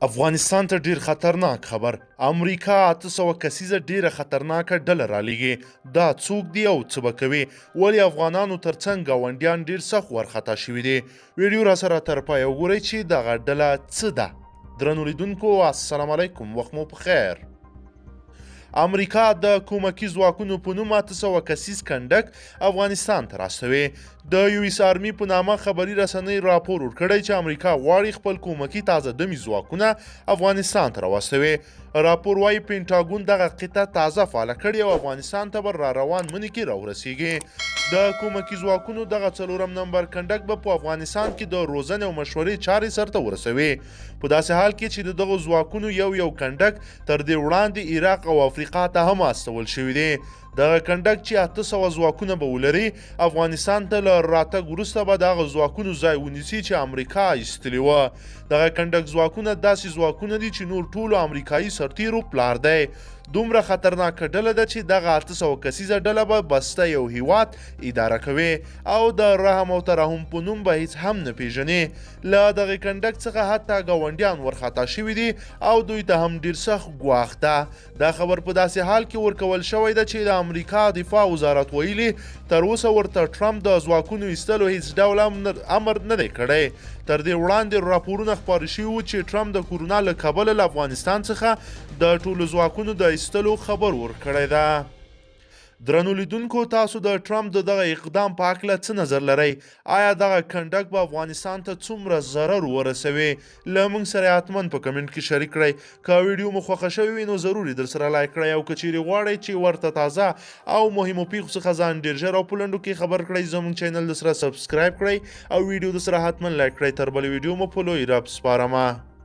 افغانستان ته ډیر خطرناک خبر. امریکا 800 کسیزه ډیره خطرناکه ډله رالیږي. دا څوک دی او څه به کوي؟ ولې افغانانو ترڅنګ ګاونډیان ډیر سخت وارخطا شوي دي؟ ویډیو را سره تر پایه وګورئ چې دغه ډله څه ده. درنو لیدونکو السلام علیکم، وخت مو په خیر. امریکا د کومکی ځواکونو په نوم 800 کسیز کنډک افغانستان ته راستوي. د یو اس آرمي په نامه خبري رسنۍ راپور ورکړی چې امریکا غواړي خپل کومکی تازه دمي ځواکونه افغانستان ته راوستوي. راپور وايي پینټاګون دغه قطعه تازه فعاله کړې او افغانستان ته به را روان منې کې راورسیږي. د کومکی ځواکونو دغه 4 نمبر کنډک به په افغانستان کې د روزنې او مشورې چارې سرته ورسوي. په داسې حال کې چې دغه ځواکونو یو کنډک تر دې وړاندې عراق او افریقا ته هم استول شوي دي. دغه کنډک چې 800 ځواکونه به ولري، افغانستان ته له راتګ وروسته به دغه ځواکونو ځای ونیسي چې امریکا ایستلي وه. دغه کنډک ځواکونه داسې ځواکونه دي چې نور ټولو امریکایي سرتیرو پلار دی. دومره خطرناکه ډله ده چې دغه 800 کسیزه ډله به بسته یو هیواد اداره کوي او د رحم او ترحم په نوم به هیڅ هم نه پیژني. له دغه کنډک څخه حتی ګاونډیان ورخطا شوي دي او دوی ته هم ډیر سخت ګواښ ده. دا خبر په داسې حال کې ورکول شوی ده چې د امریکا دفاع وزارت ویلي تر اوسه ورته ټرمپ د ځواکونو ایستلو هیڅ ډول امر نه دی کړی. تر دې وړاندې راپورونه خپاره شوي وو چې ټرمپ د کورونا له کبله له افغانستان څخه د ټولو ځواکونو د ایستلو خبر ورکړی ده. درنو لیدونکو، تاسو د ټرمپ د دغه اقدام په هکله څه نظر لرئ؟ آیا دغه کنډک به افغانستان ته څومره ضرر ورسوي؟ له موږ سره حتما په کمنټ کې شریک کړئ. که ویډیو مو خوښه شوې وي نو ضروري در سره لایک کړئ او که چیرې غواړئ چې ورته تازه او مهمو پیښو څخه ځان ډیر ژر او په لنډو کې خبر کړئ، زموږ چینل در سره سبسکرایب کړئ او ویډیو در سره حتما لایک کړئ. تر بلې ویډیو مو په لوی رب سپارمه.